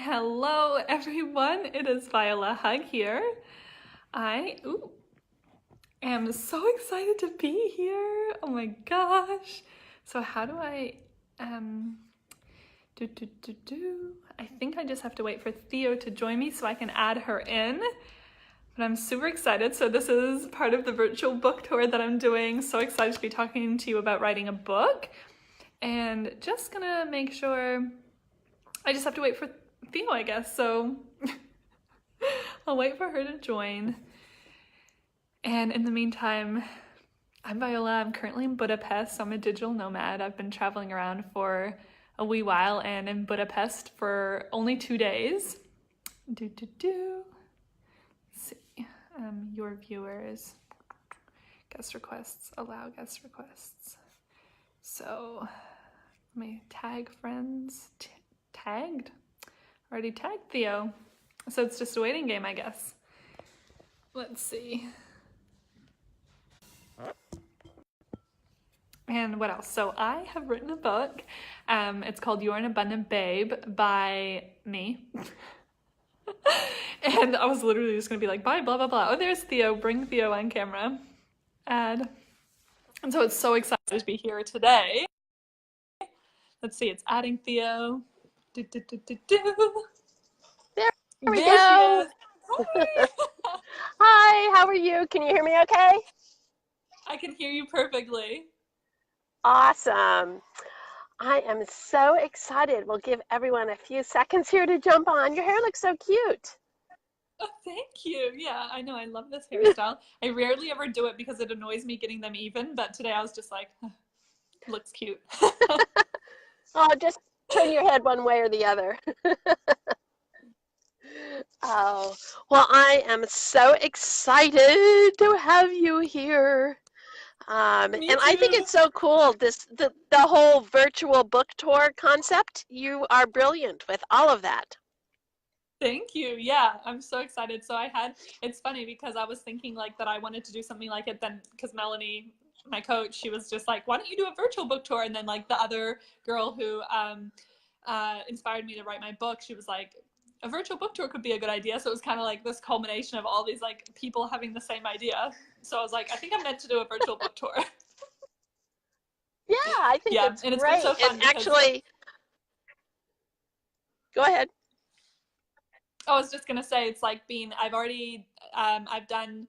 Hello, everyone. It is Viola Hug here. I am so excited to be here. Oh my gosh. So how do I um I think I just have to wait for Theo to join me so I can add her in. But I'm super excited. So this is part of the virtual book tour that I'm doing. So excited to be talking to you about writing a book. And just gonna make sure I just have to wait for Theo, I guess. So I'll wait for her to join. And in the meantime, I'm Viola. I'm currently in Budapest. So I'm a digital nomad. I've been traveling around for a wee while and in Budapest for only 2 days. Let's see. Your viewers. Guest requests. Allow guest requests. So let me tag friends. Tagged? Already tagged Theo. So it's just a waiting game, I guess. Let's see. And what else? So I have written a book. It's called You're an Abundant Babe by me. And I was literally just gonna be like, bye, blah, blah, blah. Oh, there's Theo. Bring Theo on camera. Add. And so it's so excited to be here today. Let's see, it's adding Theo. There There we she go. is. Hi. Hi, how are you? Can you hear me okay? I can hear you perfectly. Awesome. I am so excited. We'll give everyone a few seconds here to jump on. Your hair looks so cute. Oh, thank you. Yeah, I know. I love this hairstyle. I rarely ever do it because it annoys me getting them even, but today I was just like, looks cute. Oh, just turn your head one way or the other. Oh, well, I am so excited to have you here. Me And I think too. it's so cool, the whole virtual book tour concept. You are brilliant with all of that. Thank you. Yeah, I'm so excited. So it's funny because I was thinking like that I wanted to do something like it then because Melanie, my coach, she was just like, why don't you do a virtual book tour? And then like the other girl who inspired me to write my book, she was like, a virtual book tour could be a good idea. So it was kind of like this culmination of all these like people having the same idea. So I was like, I think I'm meant to do a virtual book tour. Yeah, I think Yeah, it's and it's been so great. And fun because actually, go ahead. I was just gonna say it's like I've done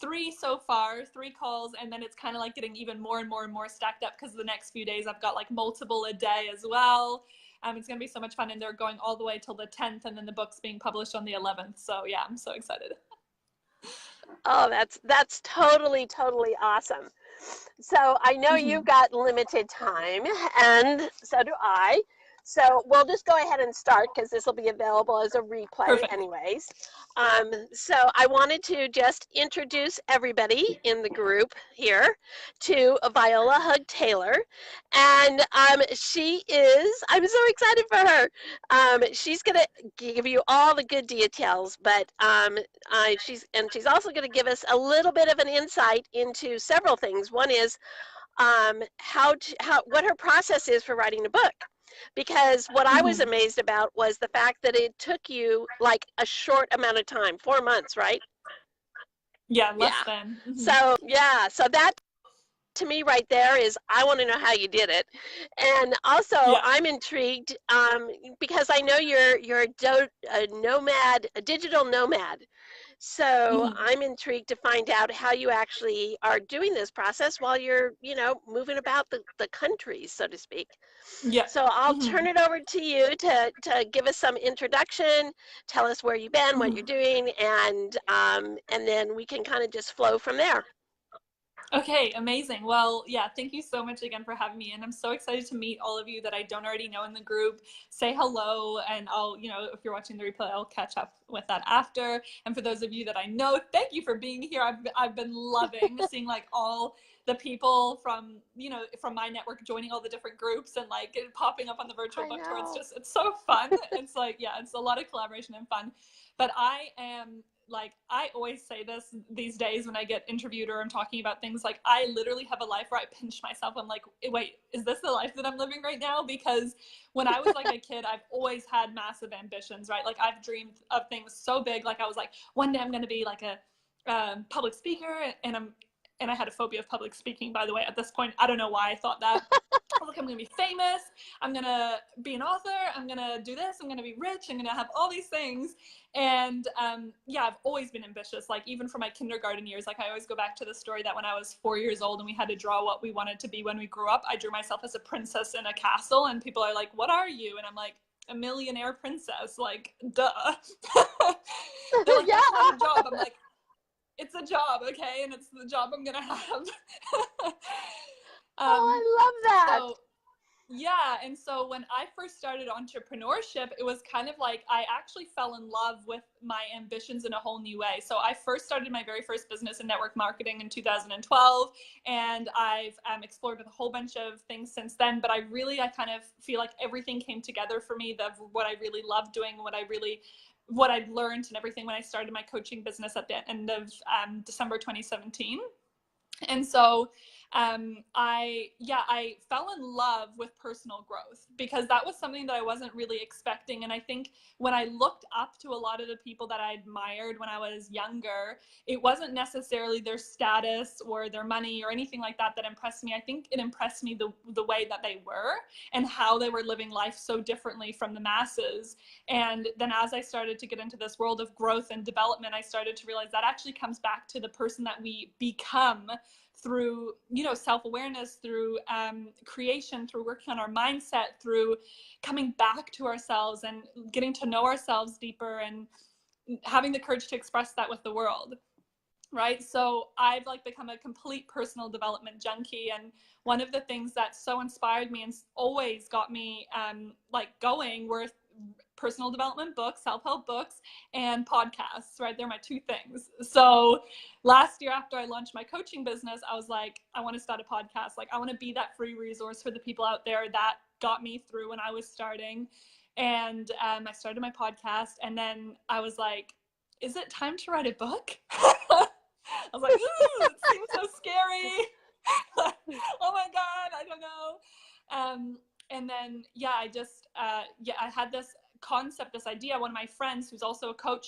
three so far, three calls, and then it's kind of like getting even more and more and more stacked up because the next few days I've got like multiple a day as well. It's gonna be so much fun, and they're going all the way till the 10th, and then the book's being published on the 11th. So yeah, I'm so excited. Oh, that's totally awesome. So I know you've Mhm. got limited time, and so do I. So we'll just go ahead and start because this will be available as a replay Perfect. anyways. So I wanted to just introduce everybody in the group here to Viola Hug Taylor. And I'm so excited for her. She's going to give you all the good details, but she's also going to give us a little bit of an insight into several things. One is what her process is for writing a book. Because what I was Mhm. amazed about was the fact that it took you like a short amount of time, 4 months, right? Yeah, less Yeah. than. Mhm. So that to me right there is I want to know how you did it, and also Yeah. I'm intrigued because I know a nomad, a digital nomad. So Mhm. I'm intrigued to find out how you actually are doing this process while you're, moving about the country, so to speak. Yeah. So I'll turn Mhm. it over to you to give us some introduction, tell us where you've been, what you're Mhm. doing, and then we can kind of just flow from there. Okay, amazing. Well, yeah, thank you so much again for having me. And I'm so excited to meet all of you that I don't already know in the group. Say hello, and if you're watching the replay, I'll catch up with that after. And for those of you that I know, thank you for being here. I've been loving seeing like all the people from my network joining all the different groups and like popping up on the virtual I book tour. know. It's so fun. It's like, yeah, it's a lot of collaboration and fun. But I am like, I always say this these days when I get interviewed or I'm talking about things, like, I literally have a life where I pinch myself. I'm like, wait, is this the life that I'm living right now? Because when I was like a kid, I've always had massive ambitions, right? Like, I've dreamed of things so big. Like, I was like, one day I'm going to be like a public speaker, and I had a phobia of public speaking, by the way, at this point. I don't know why I thought that. I was like, I'm going to be famous. I'm going to be an author. I'm going to do this. I'm going to be rich. I'm going to have all these things. And yeah, I've always been ambitious. Like, even from my kindergarten years, like, I always go back to the story that when I was 4 years old and we had to draw what we wanted to be when we grew up, I drew myself as a princess in a castle. And people are like, what are you? And I'm like, a millionaire princess. Like, duh. They're like, Yeah. that's not a job. I'm like, it's a job, okay? And it's the job I'm gonna have. Oh, I love that. So, yeah, and so when I first started entrepreneurship, it was kind of like I actually fell in love with my ambitions in a whole new way. So I first started my very first business in network marketing in 2012, and I've explored a whole bunch of things since then. But I kind of feel like everything came together for me, what I really loved doing, what I'd learned and everything when I started my coaching business at the end of December 2017. And so I fell in love with personal growth because that was something that I wasn't really expecting. And I think when I looked up to a lot of the people that I admired when I was younger, it wasn't necessarily their status or their money or anything like that that impressed me. I think it impressed me the way that they were and how they were living life so differently from the masses. And then as I started to get into this world of growth and development, I started to realize that actually comes back to the person that we become through, self-awareness, through creation, through working on our mindset, through coming back to ourselves and getting to know ourselves deeper and having the courage to express that with the world. Right. So I've become a complete personal development junkie. And one of the things that so inspired me and always got me going were personal development books, self-help books, and podcasts, right? They're my two things. So last year after I launched my coaching business, I was like, I want to start a podcast. Like, I want to be that free resource for the people out there that got me through when I was starting. And I started my podcast, and then I was like, is it time to write a book? I was like, ooh, it seems so scary. Oh my God, I don't know. And then, I had this concept, this idea. One of my friends who's also a coach,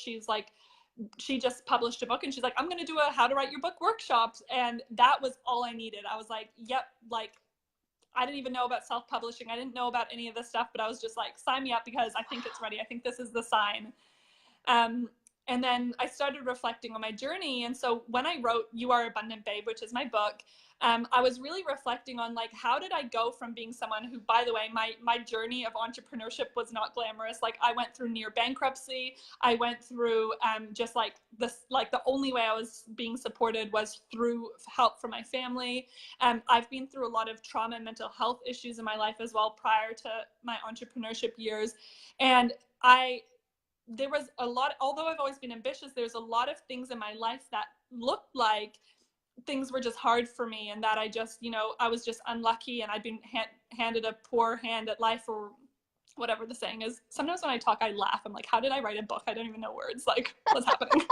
she just published a book, and she's like, I'm going to do a how to write your book workshops. And that was all I needed. I was like, yep, I didn't even know about self-publishing. I didn't know about any of this stuff, but I was just like, sign me up because I think it's ready. I think this is the sign. And then I started reflecting on my journey. And so when I wrote You Are Abundant Babe, which is my book, I was really reflecting on how did I go from being someone who, by the way, my journey of entrepreneurship was not glamorous. I went through near bankruptcy. I went through the only way I was being supported was through help from my family. I've been through a lot of trauma and mental health issues in my life as well prior to my entrepreneurship years. And there was a lot, although I've always been ambitious, there's a lot of things in my life that looked like things were just hard for me, and that I just, I was just unlucky, and I'd been handed a poor hand at life, or whatever the saying is. Sometimes when I talk, I laugh. I'm like, how did I write a book? I don't even know words. What's happening?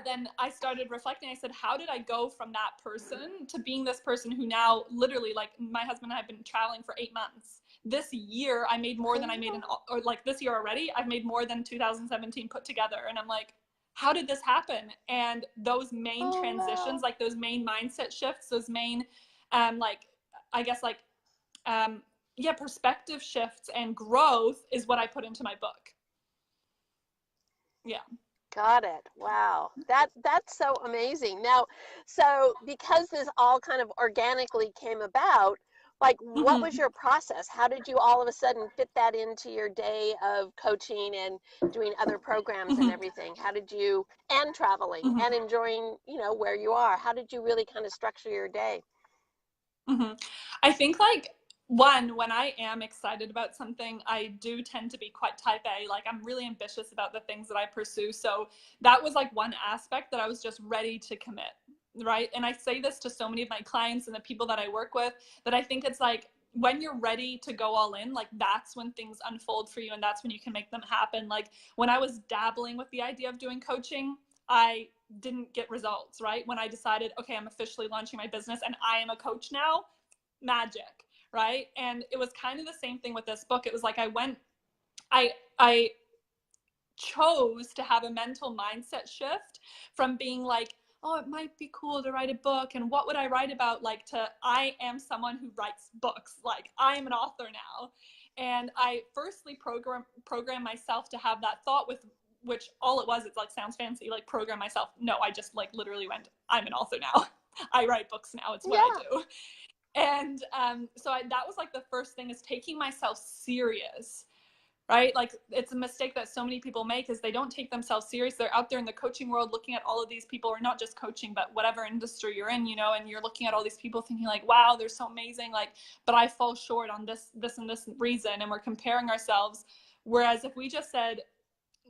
Then I started reflecting. I said, how did I go from that person to being this person who now literally, my husband and I have been traveling for 8 months. This year I made more than I made this year already, I've made more than 2017 put together. And I'm like, how did this happen? And those main transitions, wow. Those main mindset shifts, those main, perspective shifts and growth is what I put into my book. Yeah. Got it. Wow. That's so amazing. Now, so because this all kind of organically came about, what was your process? How did you all of a sudden fit that into your day of coaching and doing other programs and everything? How did you, and traveling and enjoying, where you are? How did you really kind of structure your day? I think one, when I am excited about something, I do tend to be quite type A. I'm really ambitious about the things that I pursue. So that was one aspect that I was just ready to commit. Right. And I say this to so many of my clients and the people that I work with, that I think it's when you're ready to go all in, like that's when things unfold for you, and that's when you can make them happen. Like when I was dabbling with the idea of doing coaching, I didn't get results, right? When I decided, okay, I'm officially launching my business and I am a coach now, magic, right? And it was kind of the same thing with this book. It was like I chose to have a mental mindset shift from being like, oh, it might be cool to write a book, and what would I write about, like, to I am someone who writes books, like I am an author now. And I firstly program myself to have that thought, with which all it was, it's like sounds fancy, like program myself. No, I just like literally went, I'm an author now. I write books now. It's what I do. And that was like the first thing, is taking myself serious, right? Like it's a mistake that so many people make, is they don't take themselves serious. They're out there in the coaching world looking at all of these people, or not just coaching, but whatever industry you're in, and you're looking at all these people thinking like, wow, they're so amazing. Like, but I fall short on this and this reason. And we're comparing ourselves. Whereas if we just said,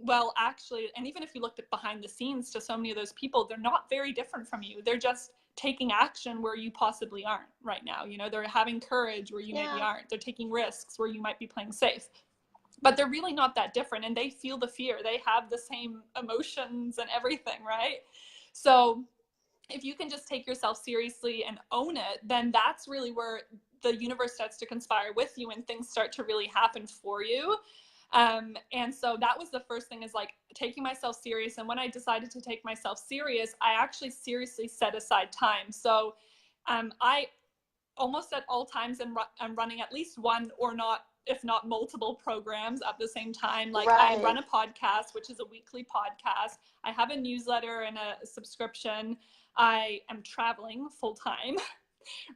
well, actually, and even if you looked at behind the scenes to so many of those people, they're not very different from you. They're just taking action where you possibly aren't right now. They're having courage where you maybe aren't. They're taking risks where you might be playing safe. But they're really not that different, and they feel the fear. They have the same emotions and everything, right? So if you can just take yourself seriously and own it, then that's really where the universe starts to conspire with you, and things start to really happen for you. And so that was the first thing, is like taking myself serious. And when I decided to take myself serious, I actually seriously set aside time. So I almost at all times I'm running at least one, or not, if not multiple programs at the same time. Like I run a podcast, which is a weekly podcast. I have a newsletter and a subscription. I am traveling full time,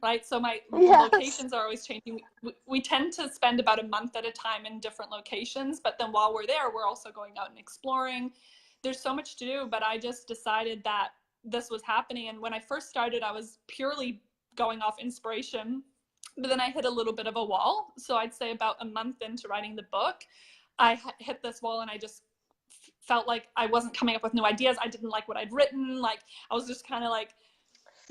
right? So my locations are always changing. We tend to spend about a month at a time in different locations, but then while we're there, we're also going out and exploring. There's so much to do, but I just decided that this was happening. And when I first started, I was purely going off inspiration, but then I hit a little bit of a wall. So I'd say about a month into writing the book, I hit this wall, and I just felt like I wasn't coming up with new ideas. I didn't like what I'd written. Like I was just kind of like,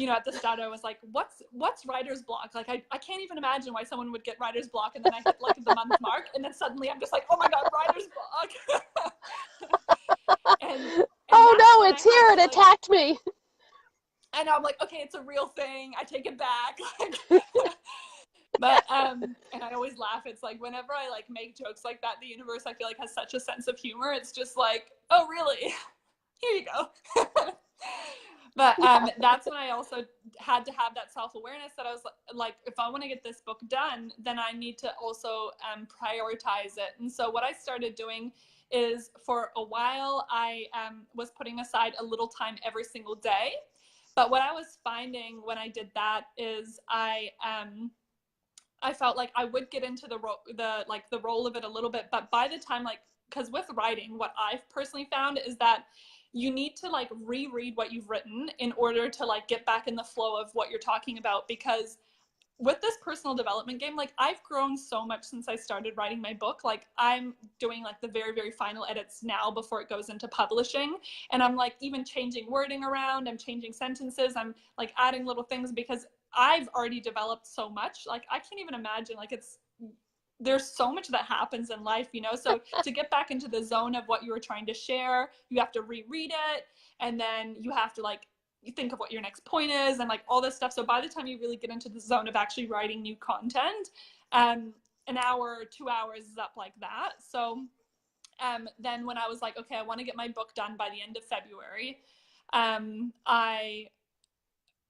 at the start I was like, what's writer's block? Like I can't even imagine why someone would get writer's block. And then I hit like the month mark, and then suddenly I'm just like, oh my God, writer's block. and oh no, it's here. It attacked me. And I'm like, okay, it's a real thing. I take it back. But and I always laugh. It's like whenever I like make jokes like that, the universe, I feel like, has such a sense of humor. It's just like, oh really? Here you go. But that's when I also had to have that self-awareness, that I was like, if I want to get this book done, then I need to also prioritize it. And so what I started doing is, for a while, I was putting aside a little time every single day. But what I was finding when I did that is I felt like I would get into the role of it a little bit, but by the time, like, because with writing, what I've personally found is that you need to like reread what you've written in order to like get back in the flow of what you're talking about. Because with this personal development game, like I've grown so much since I started writing my book. Like I'm doing like the very, very final edits now before it goes into publishing. And I'm like even changing wording around, I'm changing sentences, I'm like adding little things, because I've already developed so much. Like I can't even imagine, like there's so much that happens in life, so to get back into the zone of what you were trying to share, you have to reread it, and then you have to like you think of what your next point is, and like all this stuff. So by the time you really get into the zone of actually writing new content, an hour, 2 hours is up like that. So then when I was like, okay, I want to get my book done by the end of February, I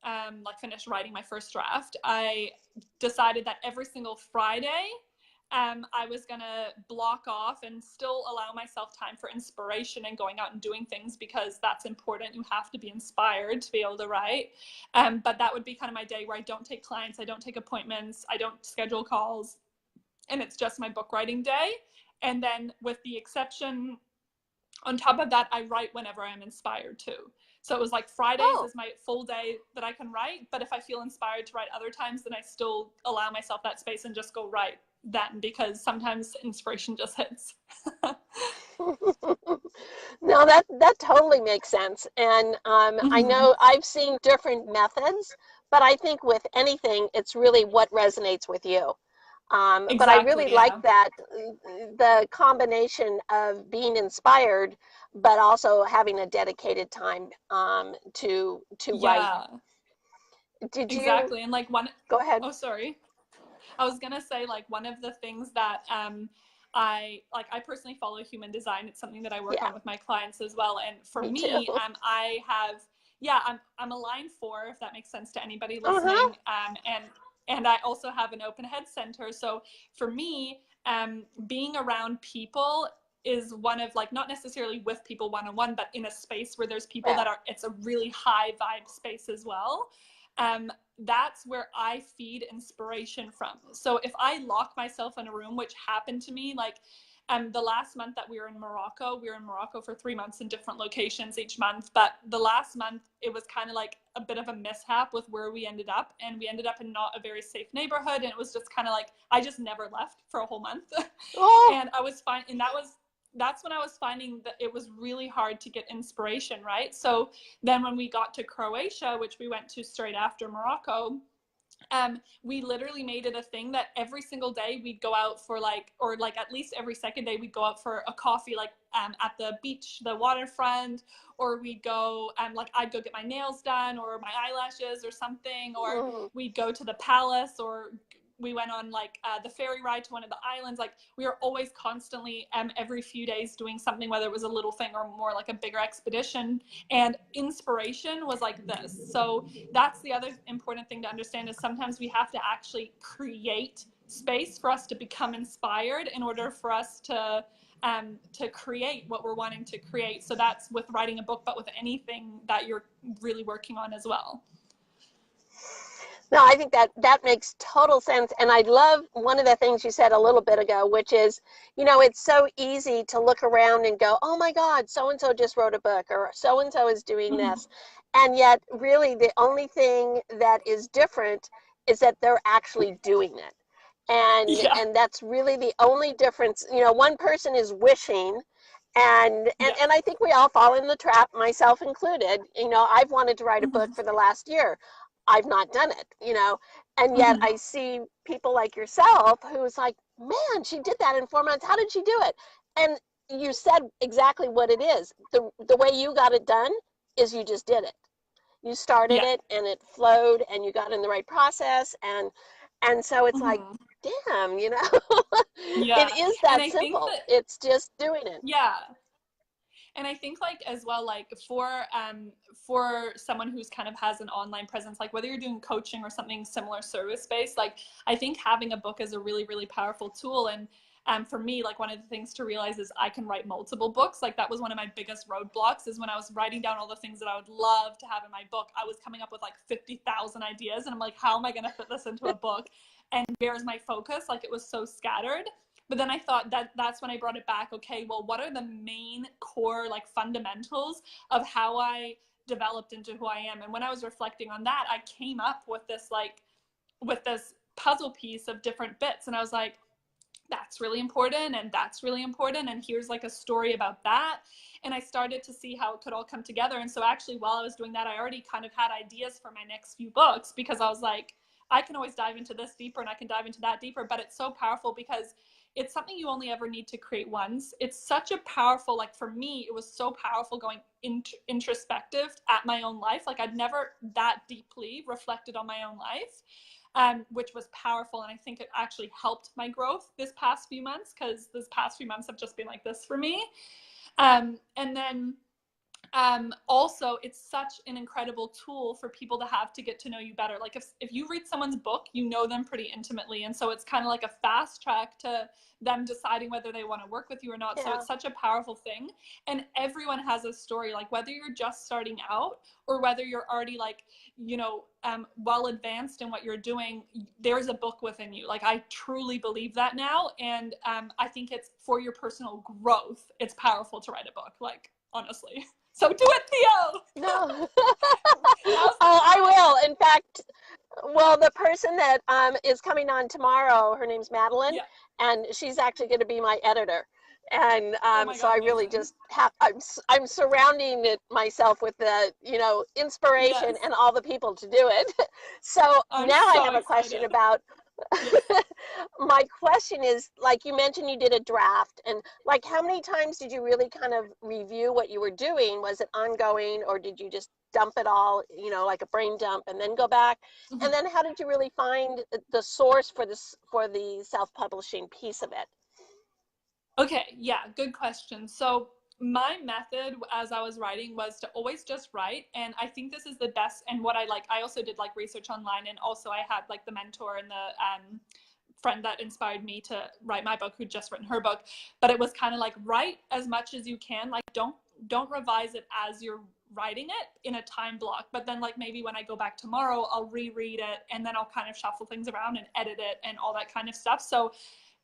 like finished writing my first draft. I decided that every single Friday, I was going to block off and still allow myself time for inspiration and going out and doing things, because that's important. You have to be inspired to be able to write. But that would be kind of my day where I don't take clients, I don't take appointments, I don't schedule calls, and it's just my book writing day. And then with the exception, on top of that, I write whenever I'm inspired to. So it was like Fridays is my full day that I can write. But if I feel inspired to write other times, then I still allow myself that space and just go write then, because sometimes inspiration just hits. No, that totally makes sense. And I know I've seen different methods, but I think with anything, it's really what resonates with you. But I Exactly, really like yeah. that the combination of being inspired, but also having a dedicated time to write. Yeah, Did you exactly. And like one, go ahead? oh, sorry. I was gonna say like one of the things that I personally follow human design. It's something that I work Yeah, on with my clients as well. And for me too. me, I have yeah, I'm a line four, if that makes sense to anybody Uh-huh. listening. And I also have an open head center. So for me, being around people is one of like not necessarily with people one on one, but in a space where there's people Yeah. that are it's a really high vibe space as well. Um, that's where I feed inspiration from. So if I lock myself in a room, which happened to me, like the last month that we were in Morocco for 3 months in different locations each month. But the last month, it was kind of like a bit of a mishap with where we ended up. And we ended up in not a very safe neighborhood. And it was just kind of like, I just never left for a whole month. Oh, And I was fine. And that's when I was finding that it was really hard to get inspiration, right? So then when we got to Croatia, which we went to straight after Morocco, we literally made it a thing that every single day we'd go out for like, or like at least every second day we'd go out for a coffee, like at the beach, the waterfront, or we'd go, like I'd go get my nails done or my eyelashes or something, or mm, we'd go to the palace, or we went on like the ferry ride to one of the islands. Like we were always constantly every few days doing something, whether it was a little thing or more like a bigger expedition. And inspiration was like this. So that's the other important thing to understand is sometimes we have to actually create space for us to become inspired in order for us to create what we're wanting to create. So that's with writing a book, but with anything that you're really working on as well. no, I think that that makes total sense. And I love one of the things you said a little bit ago, which is, it's so easy to look around and go, oh my God, so and so just wrote a book or so and so is doing Mm-hmm. this. And yet, really, the only thing that is different is that they're actually doing it. And Yeah. and that's really the only difference. One person is wishing, and and Yeah. and I think we all fall in the trap, myself included. I've wanted to write a book Mm-hmm. for the last year. I've not done it. And yet Mm-hmm. I see people like yourself who's like, man, she did that in 4 months. How did she do it? And you said exactly what it is. The way you got it done is you just did it. You started Yeah. it and it flowed and you got in the right process, and so it's like, Mm-hmm. damn, Yeah. it is And that I think simple. that, It's just doing it. yeah. And I think like as well, like for someone who's kind of has an online presence, like whether you're doing coaching or something similar service based, like I think having a book is a really, really powerful tool. And for me, like one of the things to realize is I can write multiple books. Like that was one of my biggest roadblocks is when I was writing down all the things that I would love to have in my book. I was coming up with like 50,000 ideas and I'm like, how am I going to fit this into a book? And where's my focus? Like it was so scattered. But then I thought that that's when I brought it back. Okay, well, what are the main core like fundamentals of how I developed into who I am? And when I was reflecting on that, I came up with this puzzle piece of different bits, and I was like, that's really important, and that's really important, and here's like a story about that. And I started to see how it could all come together. And so actually, while I was doing that, I already kind of had ideas for my next few books because I was like, I can always dive into this deeper and I can dive into that deeper. But it's so powerful because it's something you only ever need to create once. It's such a powerful, like for me, it was so powerful going introspective at my own life. Like I'd never that deeply reflected on my own life, which was powerful. And I think it actually helped my growth this past few months because this past few months have just been like this for me. And then also it's such an incredible tool for people to have to get to know you better. Like if you read someone's book, you know them pretty intimately, and so it's kind of like a fast track to them deciding whether they want to work with you or not. So Yeah. it's such a powerful thing, and everyone has a story. Like whether you're just starting out or whether you're already like well advanced in what you're doing, there's a book within you. Like I truly believe that now, and I think it's for your personal growth, it's powerful to write a book, like honestly. So do it, Theo. No. Now's the Oh, I time. will. In fact, well, the person that is coming on tomorrow, her name's Madeline, Yeah. and she's actually going to be my editor. And Oh my so God, I really amazing. just have I'm surrounding it myself with the inspiration Yes. and all the people to do it. So I'm now I so have a question excited. about Yes. My question is, like you mentioned, you did a draft, and like how many times did you really kind of review what you were doing? Was it ongoing, or did you just dump it all, like a brain dump, and then go back? And then how did you really find the source for this for the self-publishing piece of it? Okay, yeah, good question. So my method as I was writing was to always just write, and I think this is the best. And what I like, I also did like research online, and also I had like the mentor and the friend that inspired me to write my book, who'd just written her book. But it was kind of like, write as much as you can, like don't revise it as you're writing it in a time block, but then like maybe when I go back tomorrow I'll reread it, and then I'll kind of shuffle things around and edit it and all that kind of stuff. So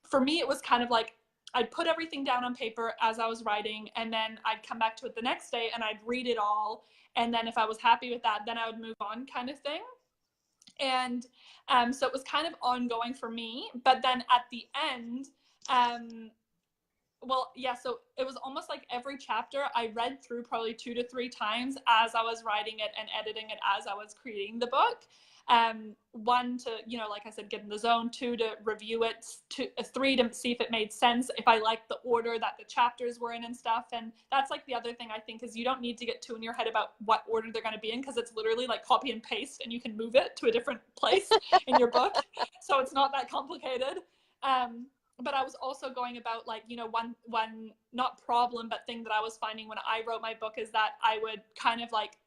for me it was kind of like I'd put everything down on paper as I was writing, and then I'd come back to it the next day and I'd read it all, and then if I was happy with that, then I would move on, kind of thing. And so it was kind of ongoing for me. But then at the end, well, yeah, so it was almost like every chapter I read through probably 2 to 3 times as I was writing it and editing it as I was creating the book. One, to, like I said, get in the zone. Two, to review it. Three, to see if it made sense, if I liked the order that the chapters were in and stuff. And that's like the other thing I think is you don't need to get too in your head about what order they're going to be in, because it's literally like copy and paste and you can move it to a different place in your book. So it's not that complicated. But I was also going about like, one not problem, but thing that I was finding when I wrote my book is that I would kind of like,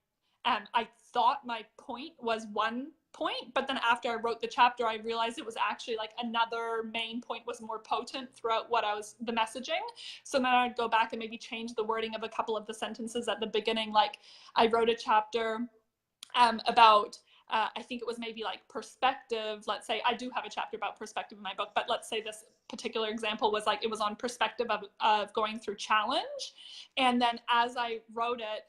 I thought my point was one point, but then after I wrote the chapter, I realized it was actually like another main point was more potent throughout the messaging. So then I'd go back and maybe change the wording of a couple of the sentences at the beginning. Like I wrote a chapter about I think it was maybe like perspective. Let's say I do have a chapter about perspective in my book, but let's say this particular example was like, it was on perspective of going through challenge. And then as I wrote it,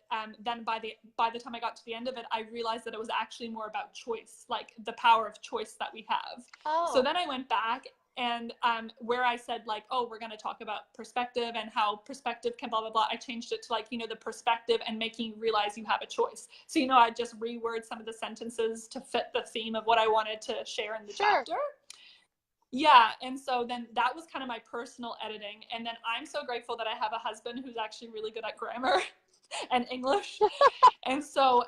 then by the time I got to the end of it, I realized that it was actually more about choice, like the power of choice that we have. Oh. So then I went back, and where I said like, oh, we're going to talk about perspective and how perspective can blah, blah, blah, I changed it to like, the perspective and making you realize you have a choice. So, I just reword some of the sentences to fit the theme of what I wanted to share in the chapter. Yeah. And so then that was kind of my personal editing. And then I'm so grateful that I have a husband who's actually really good at grammar and English. And so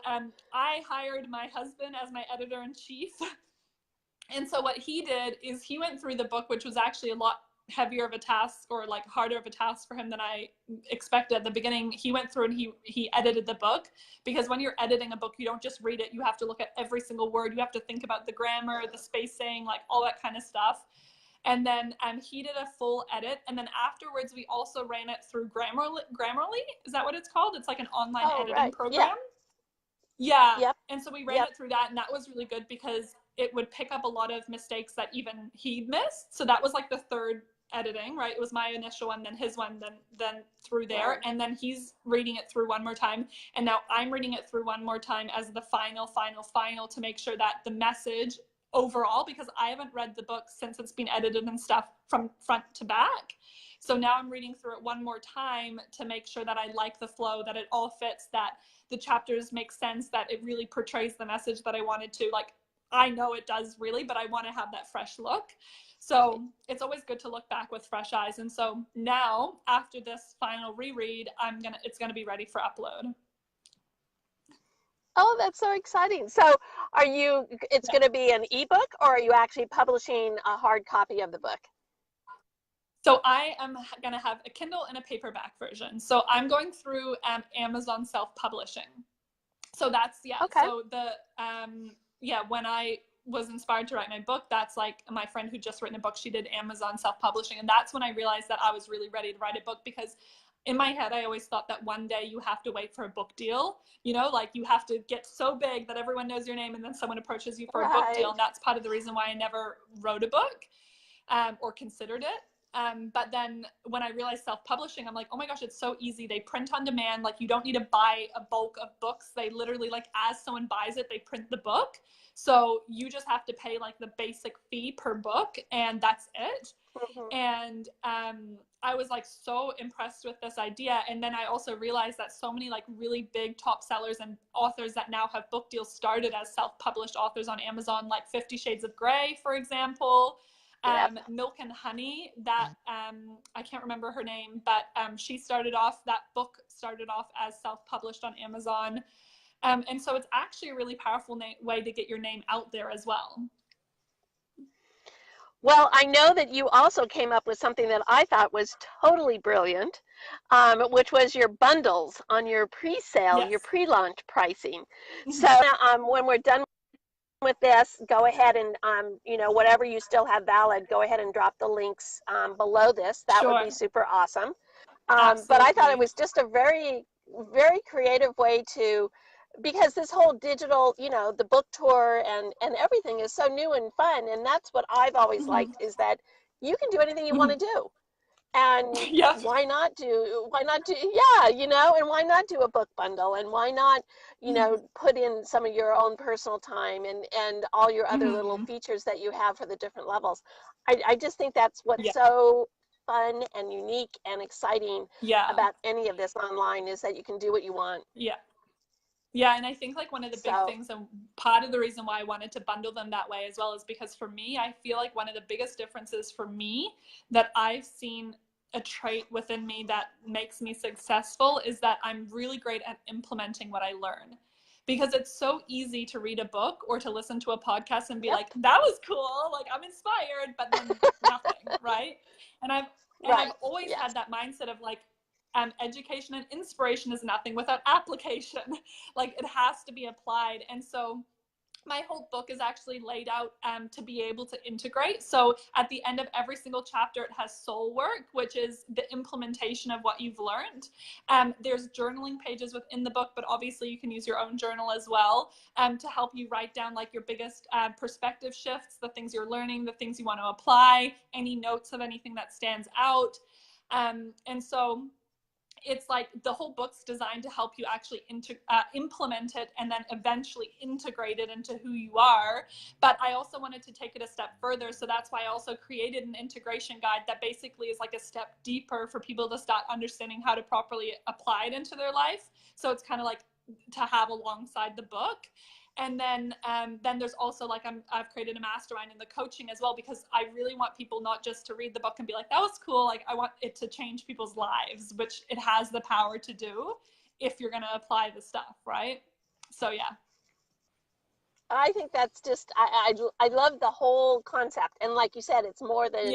I hired my husband as my editor-in-chief. And so what he did is he went through the book, which was actually a lot heavier of a task, or like harder of a task for him than I expected at the beginning. He went through and he edited the book, because when you're editing a book, you don't just read it. You have to look at every single word. You have to think about the grammar, the spacing, like all that kind of stuff. And then he did a full edit. And then afterwards, we also ran it through Grammarly. Is that what it's called? It's like an online editing program. Yeah. Yep. And so we ran it through that, and that was really good because it would pick up a lot of mistakes that even he'd missed. So that was like the third editing, right? It was my initial one, then his one, then through there. Right. And then he's reading it through one more time. And now I'm reading it through one more time as the final to make sure that the message overall, because I haven't read the book since it's been edited and stuff from front to back. So now I'm reading through it one more time to make sure that I like the flow, that it all fits, that the chapters make sense, that it really portrays the message that I wanted to. Like, I know it does really, but I want to have that fresh look. So it's always good to look back with fresh eyes. And so now, after this final reread, it's gonna be ready for upload. Oh, that's so exciting. So it's going to be an ebook, or are you actually publishing a hard copy of the book? So I am going to have a Kindle and a paperback version. So I'm going through Amazon self-publishing. So that's, Okay. So when I was inspired to write my book, that's like my friend who just written a book, she did Amazon self-publishing. And that's when I realized that I was really ready to write a book, because in my head, I always thought that one day you have to wait for a book deal, like you have to get so big that everyone knows your name and then someone approaches you for a book deal. And that's part of the reason why I never wrote a book or considered it. But then when I realized self-publishing, I'm like, oh my gosh, it's so easy. They print on demand. Like, you don't need to buy a bulk of books. They literally, like, as someone buys it, they print the book. So you just have to pay like the basic fee per book, and that's it. And I was like so impressed with this idea. And then I also realized that so many like really big top sellers and authors that now have book deals started as self-published authors on Amazon, like 50 Shades of Grey, for example. Milk and Honey, that I can't remember her name, but she started off, that book started off as self-published on Amazon. And so it's actually a really powerful way to get your name out there as well. Well, I know that you also came up with something that I thought was totally brilliant, which was your bundles on your pre-sale, Yes. your pre-launch pricing. So when we're done with this, go ahead and, you know, whatever you still have valid, go ahead and drop the links below this. That would be super awesome. But I thought it was just a very, very creative way to, because this whole digital, you know, the book tour and everything is so new and fun. And that's what I've always liked, is that you can do anything you want to do. And why not do, yeah, you know, and why not do a book bundle, and why not, you know, put in some of your own personal time and all your other little features that you have for the different levels. I just think that's what's so fun and unique and exciting about any of this online, is that you can do what you want. Yeah, and I think like one of the big things, and part of the reason why I wanted to bundle them that way as well, is because for me, I feel like one of the biggest differences for me that I've seen, a trait within me that makes me successful, is that I'm really great at implementing what I learn. Because it's so easy to read a book or to listen to a podcast and be like, that was cool, like I'm inspired, but then nothing, right? And I've always had that mindset of like, education and inspiration is nothing without application. Like, it has to be applied. And so my whole book is actually laid out to be able to integrate. So at the end of every single chapter, it has soul work, which is the implementation of what you've learned. There's journaling pages within the book, but obviously you can use your own journal as well, to help you write down like your biggest perspective shifts, the things you're learning, the things you want to apply, any notes of anything that stands out. And so it's like the whole book's designed to help you actually implement it and then eventually integrate it into who you are. But I also wanted to take it a step further. So that's why I also created an integration guide that basically is like a step deeper for people to start understanding how to properly apply it into their life. So it's kind of like to have alongside the book. And then there's also like, I've created a mastermind in the coaching as well, because I really want people not just to read the book and be like, that was cool. Like, I want it to change people's lives, which it has the power to do if you're going to apply the stuff, right? So yeah. I think that's just, I love the whole concept. And like you said, it's more than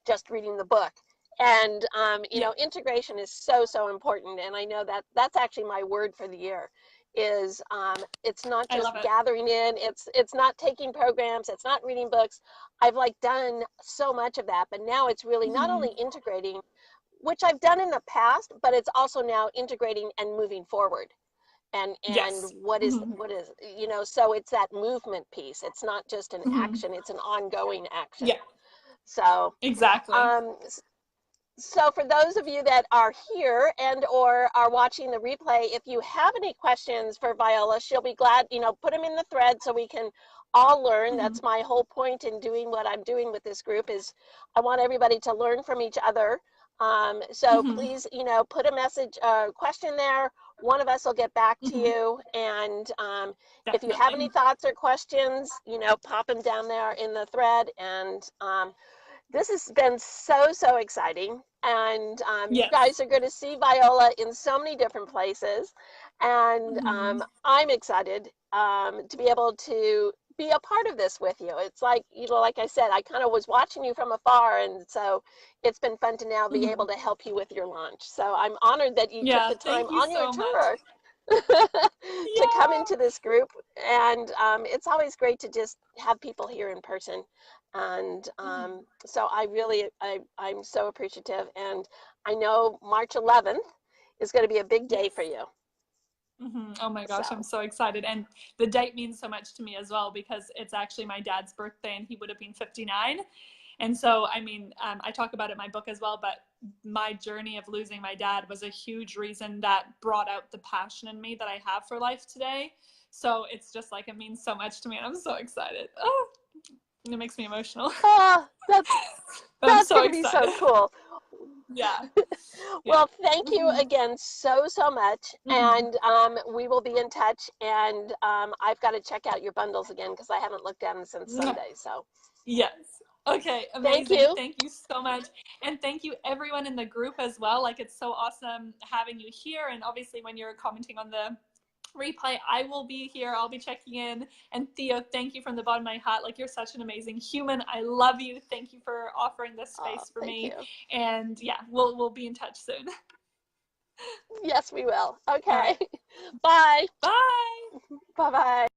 just reading the book. And, you know, integration is so, so important. And I know that that's actually my word for the year. Is it's not just gathering in, it's not taking programs, it's not reading books. I've like done so much of that, but now it's really not only integrating, which I've done in the past, but it's also now integrating and moving forward. And what is you know, so it's that movement piece. It's not just an action, it's an ongoing action. So exactly. So for those of you that are here and or are watching the replay, if you have any questions for Viola, she'll be glad, you know, put them in the thread so we can all learn. That's my whole point in doing what I'm doing with this group, is I want everybody to learn from each other. So please, you know, put a message, question there. One of us will get back to you. And if you have any thoughts or questions, you know, pop them down there in the thread. And this has been so, so exciting. And you guys are going to see Viola in so many different places. And I'm excited to be able to be a part of this with you. It's like, you know, like I said, I kind of was watching you from afar. And so it's been fun to now be able to help you with your launch. So I'm honored that you took the time on your tour to come into this group. And it's always great to just have people here in person. And so I really, I'm so appreciative. And I know March 11th is going to be a big day for you. Oh my gosh, I'm so excited. And the date means so much to me as well, because it's actually my dad's birthday and he would have been 59. And so, I mean, I talk about it in my book as well, but my journey of losing my dad was a huge reason that brought out the passion in me that I have for life today. So it's just like, it means so much to me, and I'm so excited. Oh, it makes me emotional. Oh, that's But I'm that's so going to be so excited. cool. Yeah. Yeah. Well, thank you Mm-hmm. again so much, Mm-hmm. and we will be in touch. And I've got to check out your bundles again because I haven't looked at them since Sunday. So Yes. Okay, thank amazing. you. Thank you so much. And thank you everyone in the group as well. Like, it's so awesome having you here. And obviously when you're commenting on the replay, I will be here. I'll be checking in. And Theo, thank you from the bottom of my heart. Like, you're such an amazing human. I love you. Thank you for offering this Oh, space for thank me. you. And yeah, we'll be in touch soon. Yes, we will. All Okay. right. Bye. Bye. Bye bye.